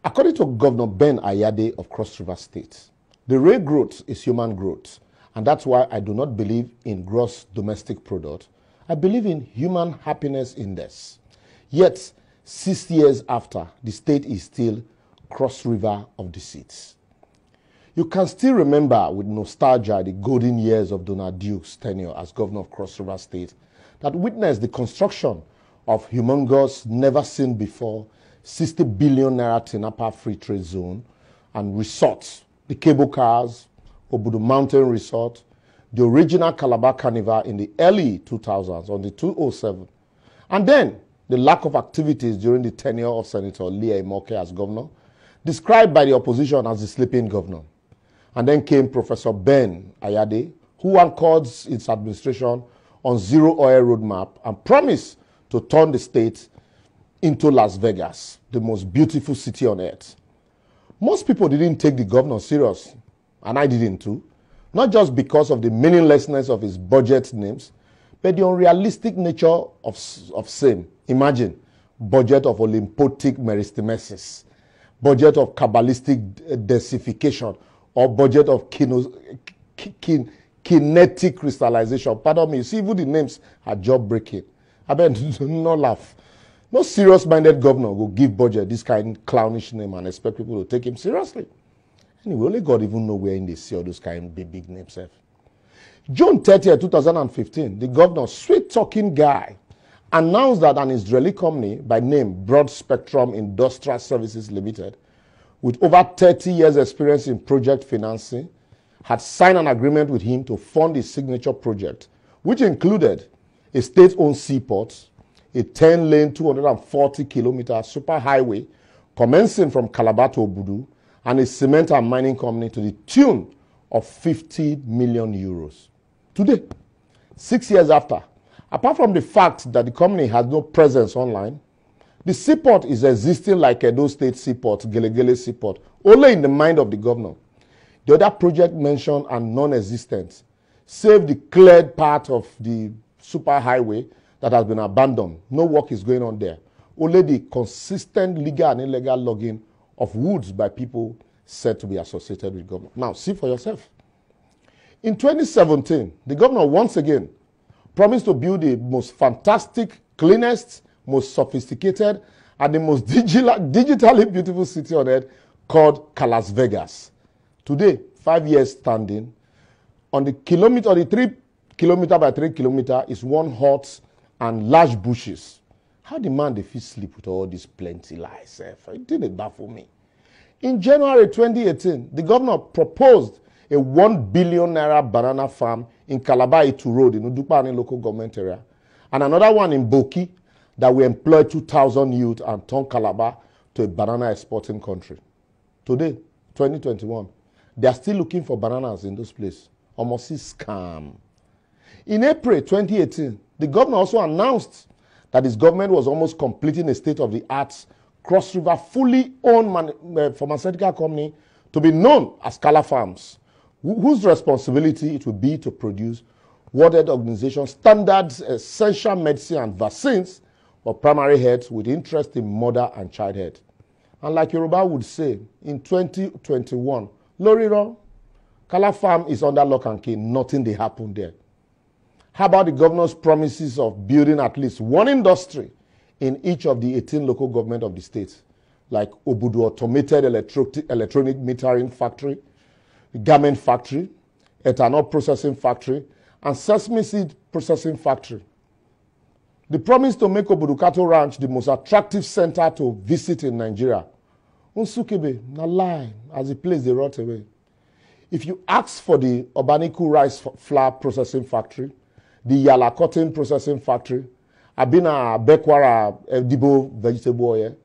According to Governor Ben Ayade of Cross River State, the real growth is human growth, and that's why I do not believe in gross domestic product. I believe in human happiness index. Yet, 6 years after, the state is still Cross River of the seats. You can still remember with nostalgia the golden years of Donald Duke's tenure as governor of Cross River State that witnessed the construction of humongous, never-seen-before 60 billion naira Tinapa Free Trade Zone and resorts, the cable cars, Obudu Mountain Resort, the original Calabar Carnival in the early 2000s, on the 207. And then the lack of activities during the tenure of Senator Leah Imoke as governor, described by the opposition as the sleeping governor. And then came Professor Ben Ayade, who anchored its administration on zero oil roadmap and promised to turn the state into Las Vegas, the most beautiful city on earth. Most people didn't take the governor serious, and I didn't too, not just because of the meaninglessness of his budget names, but the unrealistic nature of same. Imagine, budget of Olympotic meristemesis, budget of Kabbalistic densification, or budget of kinetic crystallization. Pardon me, you see, even the names are job-breaking. I bet no laugh. No serious-minded governor will give budget this kind of clownish name and expect people to take him seriously. Anyway, only God even know where in they see all those kind of big names. June 30, 2015, the governor, sweet-talking guy, announced that an Israeli company by name Broad Spectrum Industrial Services Limited, with over 30 years experience in project financing, had signed an agreement with him to fund his signature project, which included a state-owned seaport, a 10-lane, 240-kilometer superhighway commencing from Calabar to Obudu, and a cement and mining company to the tune of 50 million euros. Today, 6 years after, apart from the fact that the company has no presence online, the seaport is existing like Edo State Seaport, Gelegele Seaport, only in the mind of the governor. The other project mentioned are non-existent, save the cleared part of the superhighway that has been abandoned. No work is going on there. Only the consistent legal and illegal logging of woods by people said to be associated with government. Now, see for yourself. In 2017, the governor once again promised to build the most fantastic, cleanest, most sophisticated, and the most digitally beautiful city on earth called Las Vegas. Today, 5 years standing, on the 3 kilometer by 3 kilometer is one hut and large bushes. How the man they fit sleep with all this plenty lies? It didn't baffle me. In January 2018, the governor proposed a 1 billion naira banana farm in Calabar Itu Road in Udukpani local government area, and another one in Boki that will employ 2,000 youth and turn Calabar to a banana exporting country. Today, 2021, they are still looking for bananas in those places. Almost a scam. In April 2018, the governor also announced that his government was almost completing a state-of-the-art Cross River fully owned pharmaceutical company to be known as Kala Farms, whose responsibility it will be to produce World Health Organization standards, essential medicine and vaccines for primary health with interest in mother and child health. And like Yoruba would say, in 2021, Loriro, Kala Farm is under lock and key. Nothing they happen there. How about the governor's promises of building at least one industry in each of the 18 local government of the state, like Obudu Automated Electronic Metering Factory, Garment Factory, Ethanol Processing Factory, and Sesame Seed Processing Factory. The promise to make Obudu Cattle Ranch the most attractive center to visit in Nigeria. Unsukebe, na lie, as the place they rot away. If you ask for the Obaniku Rice Flour Processing Factory, the Yala Cotton Processing Factory, Abina Bekwara Dibo Vegetable Oil,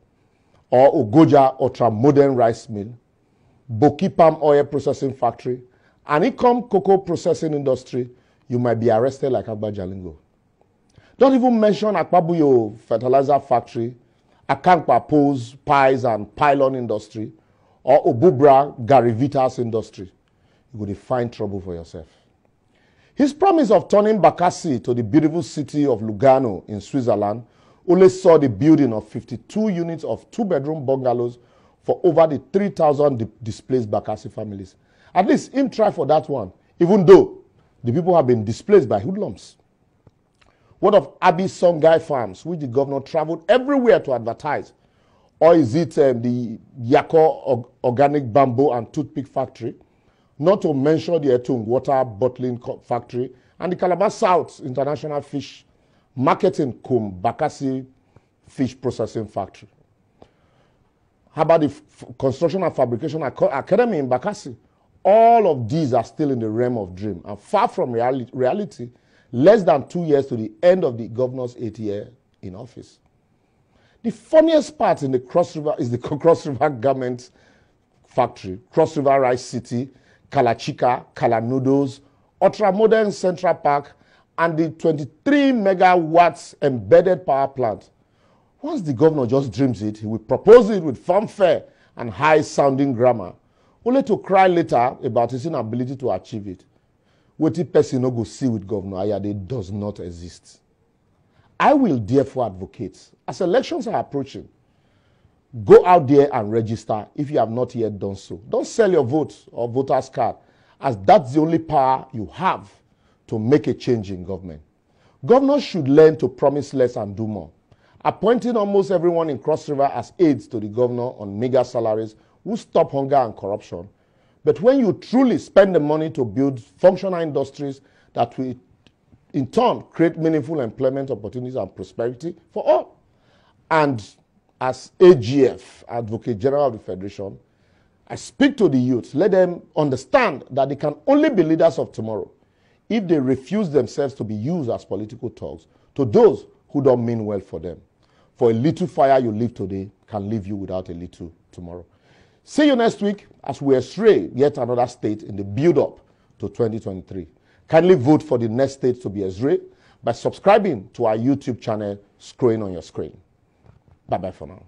or Ogoja Ultra Modern Rice Mill, Boki Palm Oil Processing Factory, and Ikom Cocoa Processing Industry, you might be arrested like Agba Jalingo. Don't even mention Akpabuyo Fertilizer Factory, Akankpa Pose, Pies and Pylon Industry, or Obubra Garivitas Industry. You would find trouble for yourself. His promise of turning Bakassi to the beautiful city of Lugano in Switzerland only saw the building of 52 units of 2-bedroom bungalows for over the 3,000 displaced Bakassi families. At least him try for that one, even though the people have been displaced by hoodlums. What of Abi Songhai Farms, which the governor traveled everywhere to advertise? Or is it the Yako Organic Bamboo and Toothpick Factory? Not to mention the Etung Water Bottling Factory and the Calabar South International Fish Marketing Kum Bakassi Fish Processing Factory. How about the Construction and Fabrication Academy in Bakassi? All of these are still in the realm of dream and far from reality, less than 2 years to the end of the governor's 8th year in office. The funniest part in the Cross River is the Cross River Garment Factory, Cross River Rice City, Kalachika, Kalanoodles, ultra-modern Central Park, and the 23 megawatts embedded power plant. Once the governor just dreams it, he will propose it with fanfare and high-sounding grammar, only to cry later about his inability to achieve it. Wetin person no go see with Governor Ayade does not exist. I will therefore advocate, as elections are approaching, go out there and register if you have not yet done so. Don't sell your vote or voter's card, as that's the only power you have to make a change in government. Governors should learn to promise less and do more. Appointing almost everyone in Cross River as aides to the governor on mega salaries will stop hunger and corruption. But when you truly spend the money to build functional industries that will in turn create meaningful employment opportunities and prosperity for all. And as AGF, Advocate General of the Federation, I speak to the youth, let them understand that they can only be leaders of tomorrow if they refuse themselves to be used as political thugs to those who don't mean well for them. For a little fire you live today can leave you without a little tomorrow. See you next week as we estray yet another state in the build-up to 2023. Kindly vote for the next state to be Ezra by subscribing to our YouTube channel scrolling on your screen. Bye-bye for now.